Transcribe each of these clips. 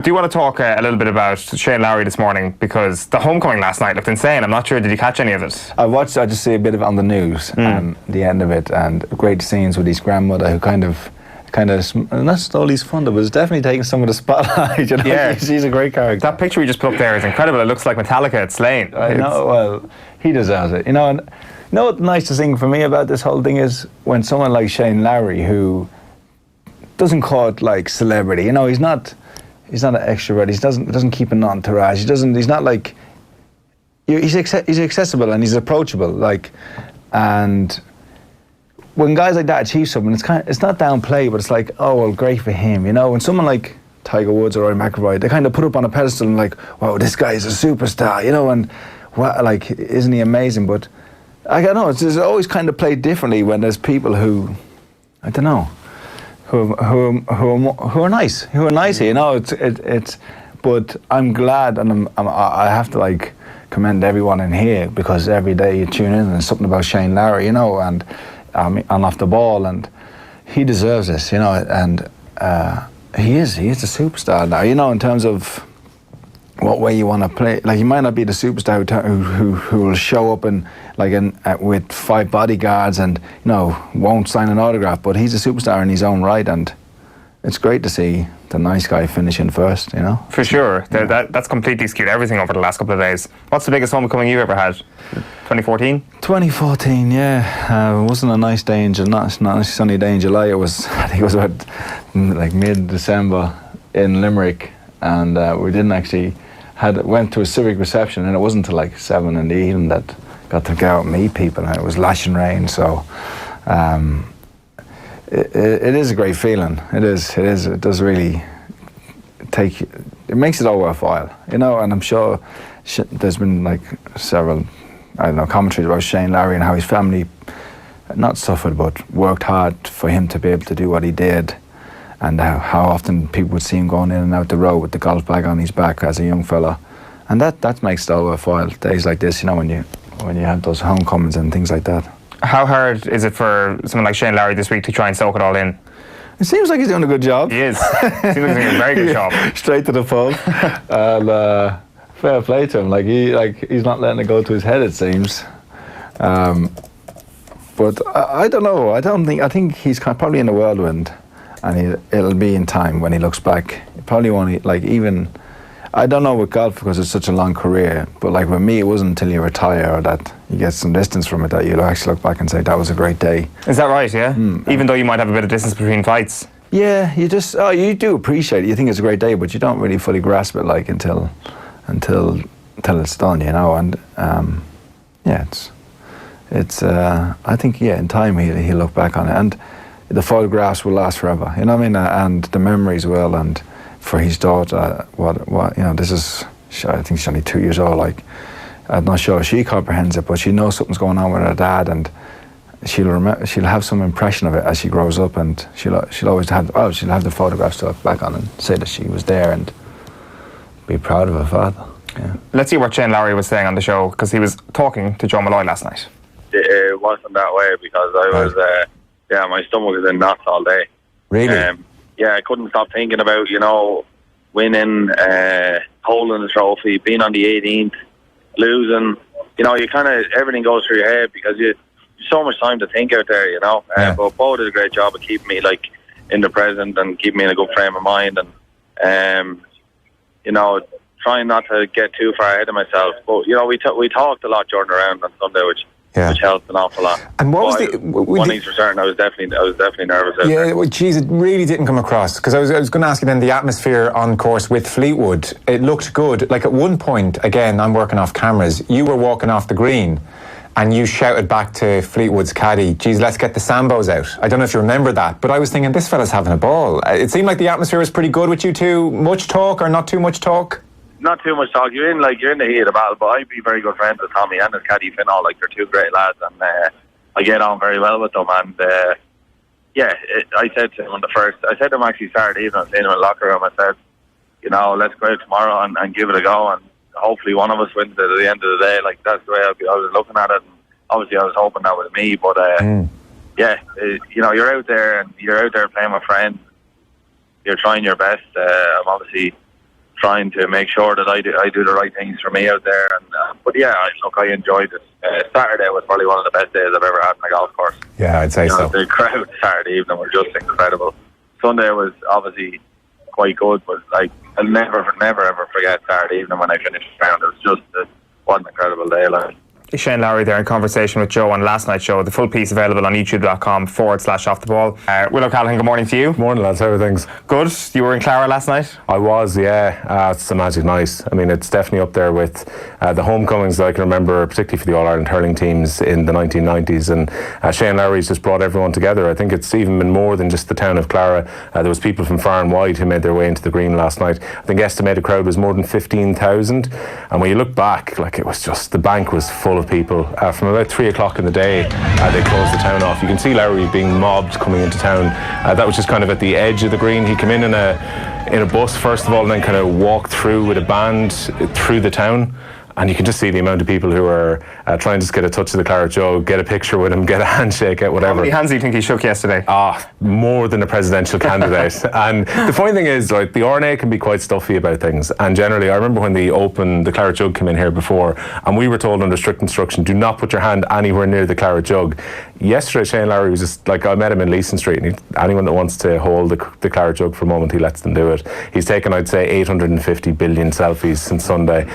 Do you want to talk a little bit about Shane Lowry this morning, because the homecoming last night looked insane. I'm not sure, did you catch any of it? I just see a bit of it on the news, the end of it, and great scenes with his grandmother who kind of not stole his thunder, but is definitely taking some of the spotlight. You know? Yeah, she's a great character. That picture we just put up there is incredible. It looks like Metallica at Slane. I know. Well, he deserves it. You know, and you know what the nicest thing for me about this whole thing is when someone like Shane Lowry, who doesn't call it like celebrity. You know, he's not an extrovert. He doesn't keep an entourage. He's not like. He's accessible and he's approachable. Like, and when guys like that achieve something, it's not downplay, but it's like, oh well, great for him, you know. When someone like Tiger Woods or Rory McIlroy, they kind of put up on a pedestal and like, wow, this guy is a superstar, you know, and what, like, isn't he amazing? But I don't know, it's always kind of played differently when there's people who, I don't know, who are nice, you know. It's but I'm glad, and I have to like commend everyone in here, because every day you tune in and there's something about Shane Lowry, you know, and off the ball, and he deserves this, you know, and he is a superstar now, you know, in terms of what way you want to play. Like, he might not be the superstar who will show up and like with 5 bodyguards and, you know, won't sign an autograph, but he's a superstar in his own right, and it's great to see the nice guy finishing first, you know. For sure. That's completely skewed everything over the last couple of days. What's the biggest homecoming you ever had? 2014? 2014, yeah. It wasn't a nice day in July, not a sunny day in July. I think it was about like mid-December in Limerick, and we didn't actually went to a civic reception, and it wasn't until like 7 in the evening that got to go out and meet people, and it was lashing rain, so it is a great feeling. It is. It does really it makes it all worthwhile, you know. And I'm sure there's been like several, I don't know, commentaries about Shane Lowry and how his family not suffered but worked hard for him to be able to do what he did, and how often people would see him going in and out the road with the golf bag on his back as a young fella, and that makes it all worthwhile. Days like this, you know, when you have those homecomings and things like that. How hard is it for someone like Shane Lowry this week to try and soak it all in? It seems like he's doing a good job. He is. Seems like he's doing a very good job. Straight to the pub. And fair play to him. Like he's not letting it go to his head, it seems. But I don't know. I think he's probably in a whirlwind, and it'll be in time when he looks back. He probably won't like even. I don't know with golf because it's such a long career, but like with me, it wasn't until you retire or that you get some distance from it that you'll actually look back and say that was a great day. Is that right? Yeah. Even though you might have a bit of distance between fights. Yeah, you do appreciate it. You think it's a great day, but you don't really fully grasp it like until it's done, you know. And yeah, it's I think in time he'll look back on it, and the photographs will last forever. You know what I mean? And the memories will, and. For his daughter, what you know, this is, I think she's only 2 years old. Like, I'm not sure she comprehends it, but she knows something's going on with her dad, and she'll have some impression of it as she grows up, and she'll always have the photographs to look back on and say that she was there and be proud of her father. Yeah. Let's see what Shane Lowry was saying on the show, because he was talking to Joe Malloy last night. It wasn't that way because I was, my stomach was in knots all day. Really? Yeah, I couldn't stop thinking about, you know, winning, holding the trophy, being on the 18th, losing. You know, you kind of, everything goes through your head because you so much time to think out there, you know. But Bo did a great job of keeping me, like, in the present and keeping me in a good frame of mind. And, you know, trying not to get too far ahead of myself. But, you know, we talked a lot during the round on Sunday, which helped an awful lot. And what was one thing's for certain, I was definitely nervous out there. Well, geez, it really didn't come across, because I was going to ask you then, the atmosphere on course with Fleetwood, it looked good. Like at one point, again, I'm working off cameras, you were walking off the green and you shouted back to Fleetwood's caddy, geez, let's get the Sambos out. I don't know if you remember that, but I was thinking, this fella's having a ball. It seemed like the atmosphere was pretty good with you two. Much talk or not too much talk? Not too much talk. You're in the heat of the battle, but I'd be very good friends with Tommy and his caddy Finn. Like, they're two great lads, and I get on very well with them. And I said to him I said to him actually Saturday evening, in the locker room, I said, you know, let's go out tomorrow and give it a go, and hopefully one of us wins it at the end of the day. Like, that's the way I was looking at it. And obviously, I was hoping that was me, but you know, you're out there playing with friends. You're trying your best. I'm obviously trying to make sure that I do the right things for me out there. And but yeah, I enjoyed it. Saturday was probably one of the best days I've ever had on a golf course. Yeah, I'd say so. The crowd Saturday evening were just incredible. Sunday was obviously quite good, but like I'll never ever forget Saturday evening when I finished the round. It was just what an incredible day. Like. Shane Lowry there in conversation with Joe on last night's show. The full piece available on youtube.com/offtheball. Willow Callaghan, good morning to you. Morning, lads. How are things? Good. You were in Clara last night? I was, yeah. It's a magic night. I mean, it's definitely up there with the homecomings that I can remember, particularly for the All-Ireland hurling teams in the 1990s. And Shane Lowry's just brought everyone together. I think it's even been more than just the town of Clara. There was people from far and wide who made their way into the green last night. I think estimated crowd was more than 15,000. And when you look back, like, it was just, the bank was full of people. From about 3 o'clock in the day, they closed the town off. You can see Lowry being mobbed coming into town. That was just kind of at the edge of the green. He came in a bus first of all, and then kind of walked through with a band through the town. And you can just see the amount of people who are trying to just get a touch of the Claret Jug, get a picture with him, get a handshake, get whatever. How many hands do you think he shook yesterday? More than a presidential candidate. And the funny thing is, like, the RNA can be quite stuffy about things. And generally, I remember when the Claret Jug came in here before, and we were told under strict instruction, do not put your hand anywhere near the Claret Jug. Yesterday, Shane Lowry was just, like, I met him in Leeson Street, and anyone that wants to hold the Claret Jug for a moment, he lets them do it. He's taken, I'd say, 850 billion selfies since Sunday.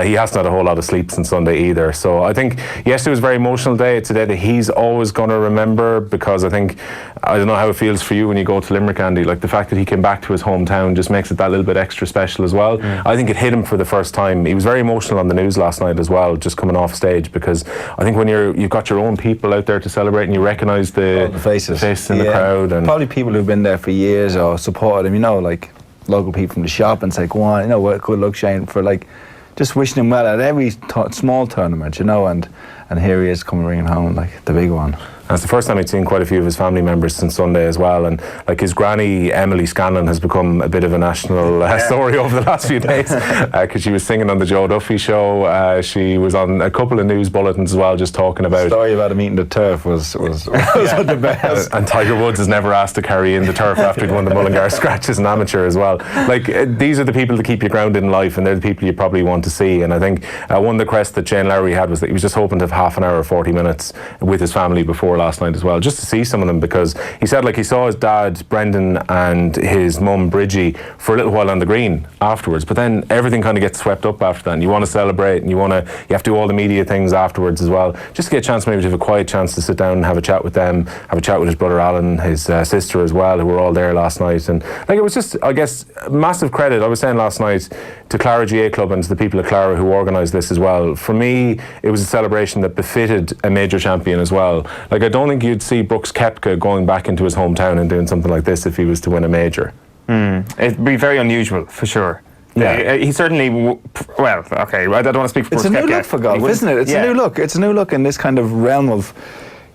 He hasn't had a whole lot of sleep since Sunday either. So I think yesterday was a very emotional day. It's a day that he's always going to remember, because I think, I don't know how it feels for you when you go to Limerick, Andy, like the fact that he came back to his hometown just makes it that little bit extra special as well. I think it hit him for the first time. He was very emotional on the news last night as well, just coming off stage, because I think when you've got your own people out there to celebrate and you recognise the faces in the crowd, and probably people who've been there for years or supported him, you know, like local people from the shop, and say, go on, you know, well, good luck, Shane, for like just wishing him well at every small tournament, you know, and here he is coming ringing home, like the big one. And it's the first time I'd seen quite a few of his family members since Sunday as well. And like his granny, Emily Scanlon, has become a bit of a national story over the last few days, because she was singing on the Joe Duffy show. She was on a couple of news bulletins as well, just talking about... The story about him eating the turf was the best. And Tiger Woods has never asked to carry in the turf after he'd won the Mullingar Scratch as an amateur as well. Like, these are the people that keep you grounded in life, and they're the people you probably want to see. And I think one of the crests that Shane Lowry had was that he was just hoping to have half an hour or 40 minutes with his family before last night as well, just to see some of them, because he said, like, he saw his dad Brendan and his mum Bridgie for a little while on the green afterwards, but then everything kind of gets swept up after that, and you want to celebrate, and you have to do all the media things afterwards as well, just to get a chance maybe to have a quiet chance to sit down and have a chat with them, have a chat with his brother Alan, his sister as well, who were all there last night. And like, it was just, I guess, massive credit, I was saying last night, to Clara GA Club and to the people of Clara who organised this as well. For me, it was a celebration that befitted a major champion as well. Like, I don't think you'd see Brooks Koepka going back into his hometown and doing something like this if he was to win a major. It'd be very unusual, for sure. Yeah, he certainly. Well, okay, I don't want to speak for Brooks Koepka. It's a new look for golf, isn't it? It's a new look. It's a new look in this kind of realm of,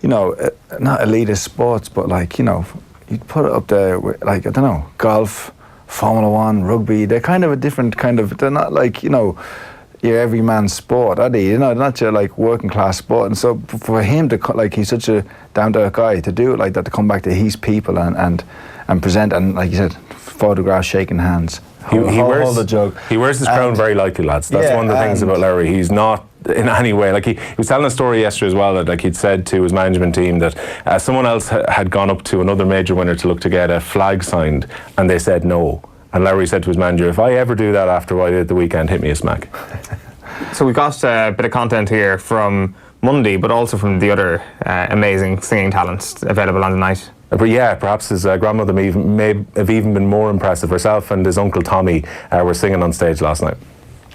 you know, not elitist sports, but like, you know, you'd put it up there with, like, I don't know, golf, Formula One, rugby. They're kind of a different kind of. They're not like, you know, your everyman sport, are they? You know, not your like working class sport. And so for him to, like, he's such a down to earth guy, to do it like that, to come back to his people and present, and like you said, photographs, shaking hands. He wears the jug. He wears his crown very lightly, lads. That's one of the things about Lowry. He's not in any way, like, he was telling a story yesterday as well, that like he'd said to his management team that someone else had gone up to another major winner to look to get a flag signed, and they said no. And Lowry said to his manager, if I ever do that after what I did the weekend, hit me a smack. So we got a bit of content here from Monday, but also from the other amazing singing talents available on the night. But yeah, perhaps his grandmother may have even been more impressive. Herself and his uncle Tommy were singing on stage last night.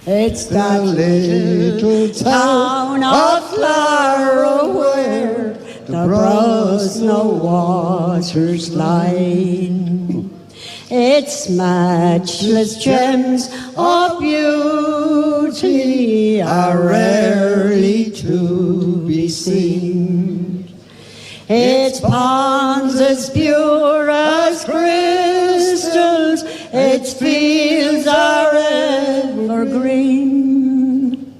It's that little town of Clara where the broad snow waters lie. Its matchless gems of beauty are rarely to be seen. Its ponds as pure as crystals, its fields are evergreen,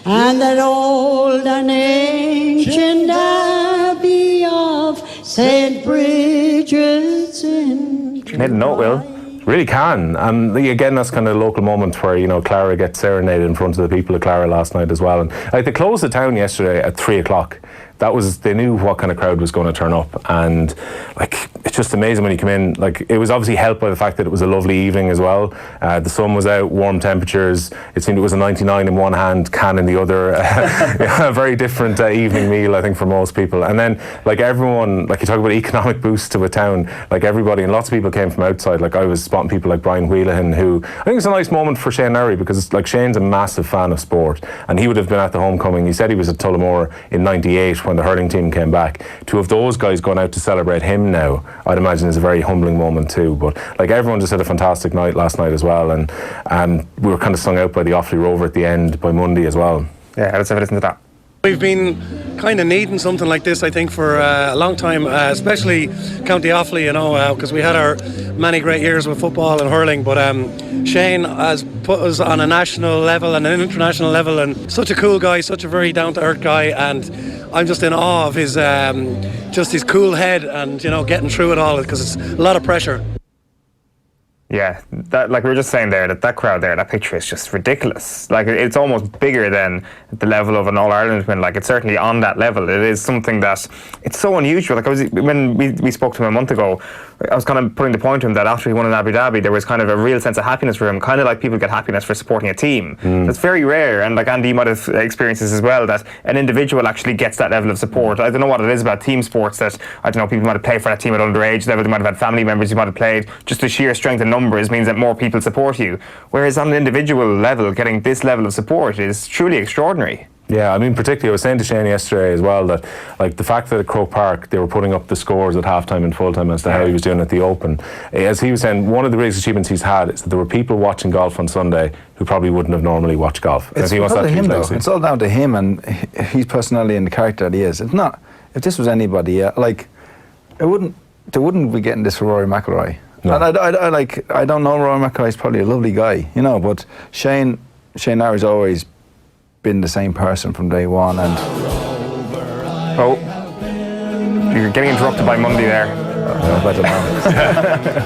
and that old and ancient abbey of St. Bridget's Inn. You made a note, Will. Really can, and again, that's kind of a local moment where, you know, Clara gets serenaded in front of the people of Clara last night as well. And like, they closed the town yesterday at 3 o'clock. They knew what kind of crowd was going to turn up, and like, it's just amazing when you come in. Like, it was obviously helped by the fact that it was a lovely evening as well. The sun was out, warm temperatures. It seemed it was a 99 in one hand, can in the other. A very different evening meal, I think, for most people. And then, like, everyone, like, you talk about economic boost to a town, like, everybody, and lots of people came from outside. Like, I was spotting people like Brian Wheelahan, who I think it's a nice moment for Shane Lowry, because like, Shane's a massive fan of sport, and he would have been at the homecoming. He said he was at Tullamore in '98 when the hurling team came back. To have those guys going out to celebrate him now, I'd imagine is a very humbling moment too. But like, everyone just had a fantastic night last night as well, and we were kind of sung out by the Offaly Rover at the end by Monday as well. Yeah, let's have a listen to that. We've been kind of needing something like this, I think, for a long time, especially County Offaly, you know, because we had our many great years with football and hurling, but Shane has put us on a national level and an international level, and such a cool guy, such a very down-to-earth guy, and I'm just in awe of his just his cool head and, you know, getting through it all, because it's a lot of pressure. Yeah, that, like we were just saying there, that crowd there, that picture is just ridiculous. Like, it's almost bigger than the level of an All-Ireland win. Like, it's certainly on that level. It is something that, it's so unusual. Like, when we spoke to him a month ago, I was kind of putting the point to him that after he won in Abu Dhabi, there was kind of a real sense of happiness for him, kind of like people get happiness for supporting a team. That's very rare, and like Andy might have experienced this as well, that an individual actually gets that level of support. I don't know what it is about team sports that, I don't know, people might have played for that team at underage level, they might have had family members who might have played. Just the sheer strength and numbers means that more people support you. Whereas on an individual level, getting this level of support is truly extraordinary. Yeah, I mean, particularly, I was saying to Shane yesterday as well that, like, the fact that at Croke Park they were putting up the scores at half-time and full-time as to how he was doing at the Open. As he was saying, one of the biggest achievements he's had is that there were people watching golf on Sunday who probably wouldn't have normally watched golf. It's all down to him, though. It's all down to him and his personality and the character that he is. It's not, if this was anybody, like, they wouldn't be getting this for Rory McIlroy. No. And I don't know, Rory McIlroy's probably a lovely guy, you know, but Shane Lowry's always been the same person from day one. And you're getting interrupted by Monday there. Well,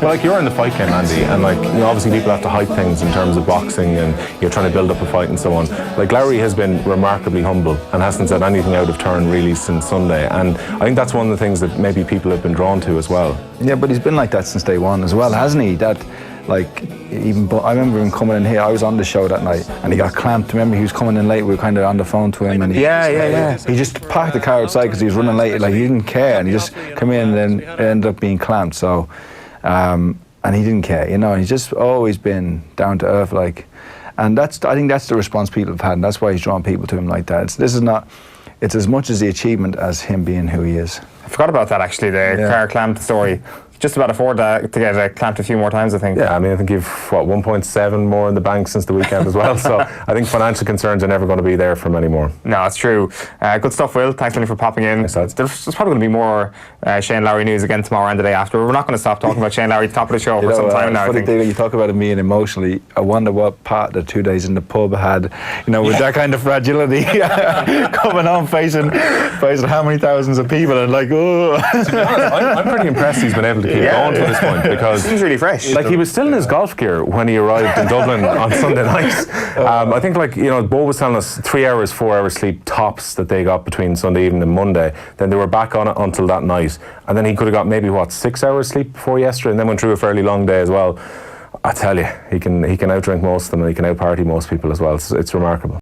like, you're in the fight game, Andy, and like, you know, obviously people have to hide things in terms of boxing, and you're trying to build up a fight and so on. Like, Lowry has been remarkably humble and hasn't said anything out of turn really since Sunday, and I think that's one of the things that maybe people have been drawn to as well. Yeah, but he's been like that since day one as well, hasn't he? That, like, I remember him coming in here. I was on the show that night, and he got clamped. Remember, he was coming in late. We were kind of on the phone to him, and he just parked the car outside because he was running late. Like, he didn't care, and he just came in, and then it ended up being clamped. So, and he didn't care, you know. And he's just always been down to earth, like, and I think that's the response people have had, and that's why he's drawn people to him like that. It's as much as the achievement as him being who he is. I forgot about that, actually, the car clamped story. Just about afford to get clamped a few more times, I think. Yeah, I mean, I think you've, 1.7 more in the bank since the weekend as well, so I think financial concerns are never going to be there for him anymore. No, it's true. Good stuff, Will. Thanks really for popping in. There's probably going to be more Shane Lowry news again tomorrow and the day after. We're not going to stop talking about Shane Lowry at the top of the show for some time now, I think. When you talk about him being emotionally, I wonder what part the 2 days in the pub had, you know, with that kind of fragility, coming home facing how many thousands of people, and like, oh. To be honest, I'm pretty impressed he's been able to keep going to this point, because seems really fresh. Like, he was still in his golf gear when he arrived in Dublin on Sunday night. I think, like, you know, Bo was telling us 3 hours, 4 hours sleep tops that they got between Sunday evening and Monday. Then they were back on it until that night, and then he could have got maybe 6 hours sleep before yesterday, and then went through a fairly long day as well. I tell you, he can outdrink most of them, and he can outparty most people as well. It's remarkable.